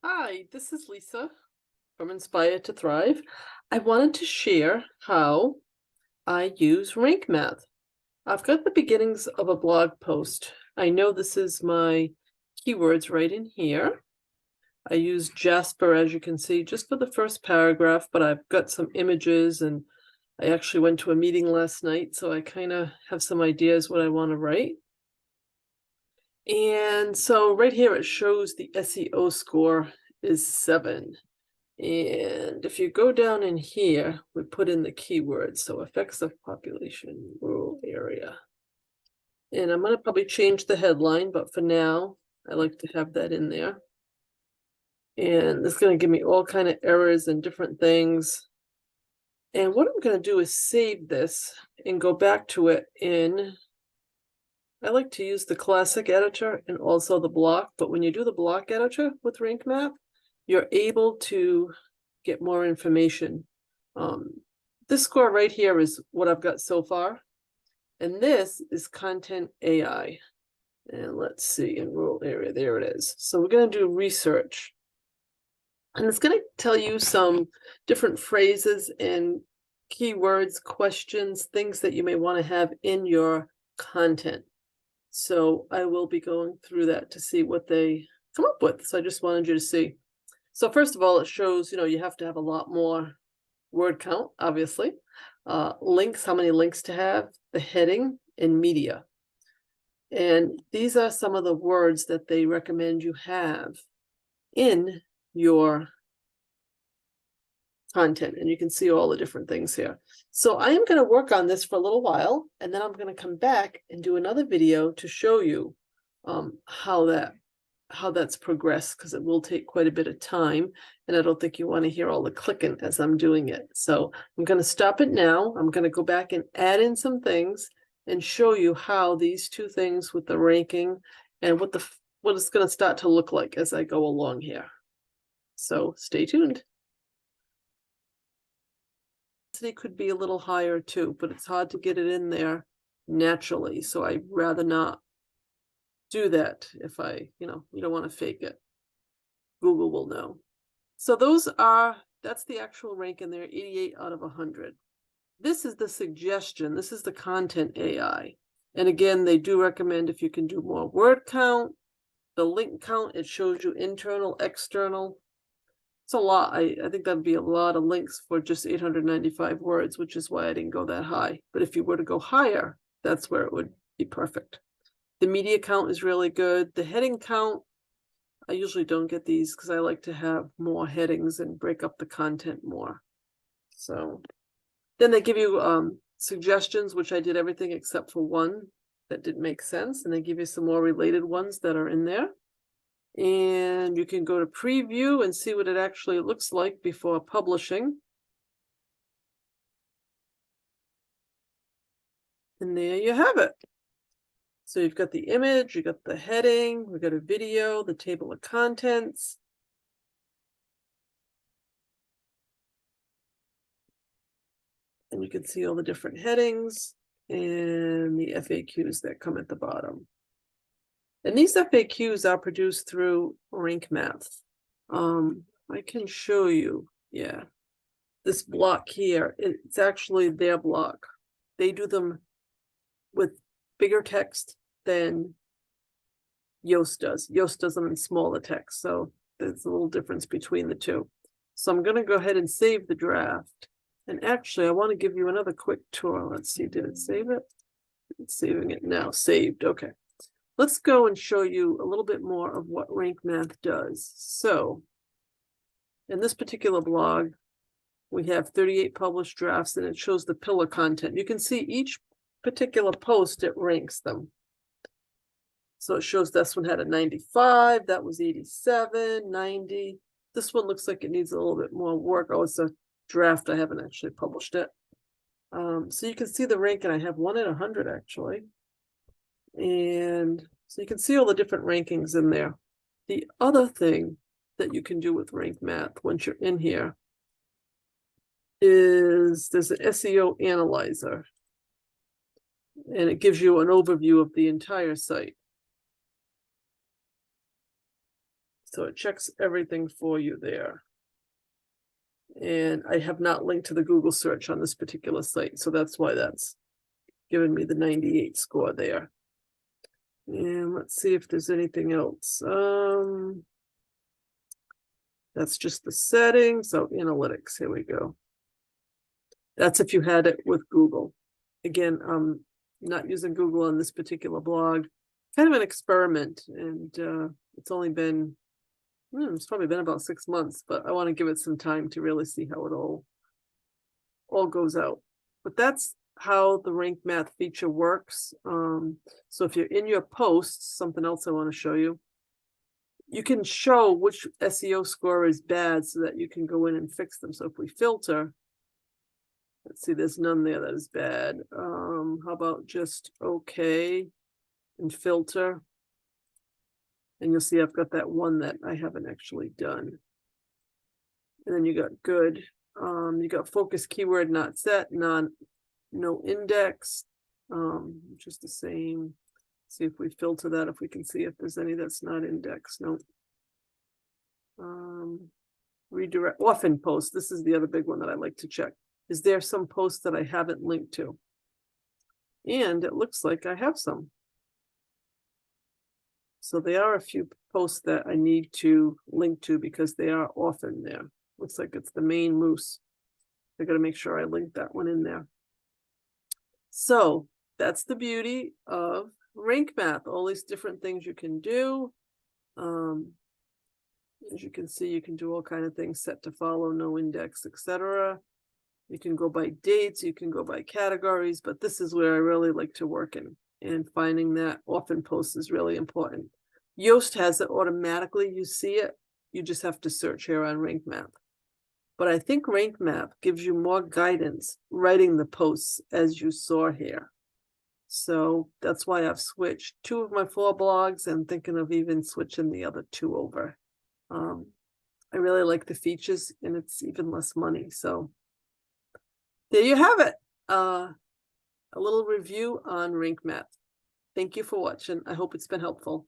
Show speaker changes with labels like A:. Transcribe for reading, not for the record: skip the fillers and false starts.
A: Hi, this is Lisa from Inspire to Thrive. I wanted to share how I use rankmath. I've got the beginnings of a blog post. I know this is my keywords right in here. I use Jasper, as you can see, just for the first paragraph, but I've got some images and I actually went to a meeting last night, so I kind of have some ideas what I want to write. And so right here it shows the SEO score is 7. And if you go down in here, we put in the keywords. So effects of population, rural area. And I'm going to probably change the headline, but for now, I like to have that in there. And it's going to give me all kind of errors and different things. And what I'm going to do is save this and go back to it in, I like to use the classic editor and also the block, but when you do the block editor with rankmath, you're able to get more information. This score right here is what I've got so far. And this is content AI. And let's see, in rural area, there it is. So we're going to do research. And it's going to tell you some different phrases and keywords, questions, things that you may want to have in your content. So I will be going through that to see what they come up with. So I just wanted you to see. So first of all, it shows, you have to have a lot more word count, obviously. Links, how many links to have, the heading, and media. And these are some of the words that they recommend you have in your content. And you can see all the different things here. So I am going to work on this for a little while, and then I'm going to come back and do another video to show you how that's progressed, because it will take quite a bit of time, and I don't think you want to hear all the clicking as I'm doing it. So I'm going to stop it now. I'm going to go back and add in some things and show you how these two things with the ranking and what it's going to start to look like as I go along here. So stay tuned. It could be a little higher too, but it's hard to get it in there naturally. So I'd rather not do that if you don't want to fake it. Google will know. So that's the actual rank in there, 88 out of 100. This is the suggestion. This is the content AI. And again, they do recommend if you can do more word count, the link count, it shows you internal, external. It's a lot. I think that'd be a lot of links for just 895 words, which is why I didn't go that high. But if you were to go higher, that's where it would be perfect. The media count is really good. The heading count, I usually don't get these because I like to have more headings and break up the content more. So then they give you suggestions, which I did everything except for one that didn't make sense. And they give you some more related ones that are in there. And you can go to preview and see what it actually looks like before publishing. And there you have it. So you've got the image, you got the heading, we've got a video, the table of contents. And you can see all the different headings and the FAQs that come at the bottom. And these FAQs are produced through rankmath. I can show you, yeah. This block here, it's actually their block. They do them with bigger text than Yoast does. Yoast does them in smaller text, so there's a little difference between the two. So I'm going to go ahead and save the draft. And actually, I want to give you another quick tour. Let's see, did it save it? It's saving it now. Saved, okay. Let's go and show you a little bit more of what rankmath does. So in this particular blog, we have 38 published drafts, and it shows the pillar content. You can see each particular post, it ranks them. So it shows this one had a 95, that was 87, 90. This one looks like it needs a little bit more work. Oh, it's a draft. I haven't actually published it. So you can see the rank, and I have one at 100 actually. And so you can see all the different rankings in there. The other thing that you can do with rankmath once you're in here is there's an SEO Analyzer. And it gives you an overview of the entire site. So it checks everything for you there. And I have not linked to the Google search on this particular site, so that's why that's given me the 98 score there. And let's see if there's anything else. That's just the settings. So analytics, here we go. That's if you had it with Google. Again, not using Google on this particular blog. Kind of an experiment, and it's only been, it's probably been about 6 months, but I want to give it some time to really see how it all goes out. But that's how the rank math feature works. So if you're in your posts, something else I want to show you, you can show which SEO score is bad so that you can go in and fix them. So if we filter, let's see, there's none there that is bad. How about just okay and filter? And you'll see I've got that one that I haven't actually done. And then you got good. You got focus keyword not set, no index, which is the same. See if we filter that, if we can see if there's any that's not indexed. No. Redirect, often post. This is the other big one that I like to check. Is there some posts that I haven't linked to? And it looks like I have some. So there are a few posts that I need to link to because they are often there. Looks like it's the main moose. I got to make sure I link that one in there. So that's the beauty of rank math, all these different things you can do. As you can see, you can do all kinds of things, set to follow, no index, etc. You can go by dates, you can go by categories, but this is where I really like to work in, and finding that often posts is really important. Yoast has it automatically, you see it, you just have to search here on rank math. But I think rank math gives you more guidance writing the posts as you saw here. So that's why I've switched 2 of my 4 blogs and thinking of even switching the other 2 over. I really like the features, and it's even less money. So there you have it. A little review on rank math. Thank you for watching. I hope it's been helpful.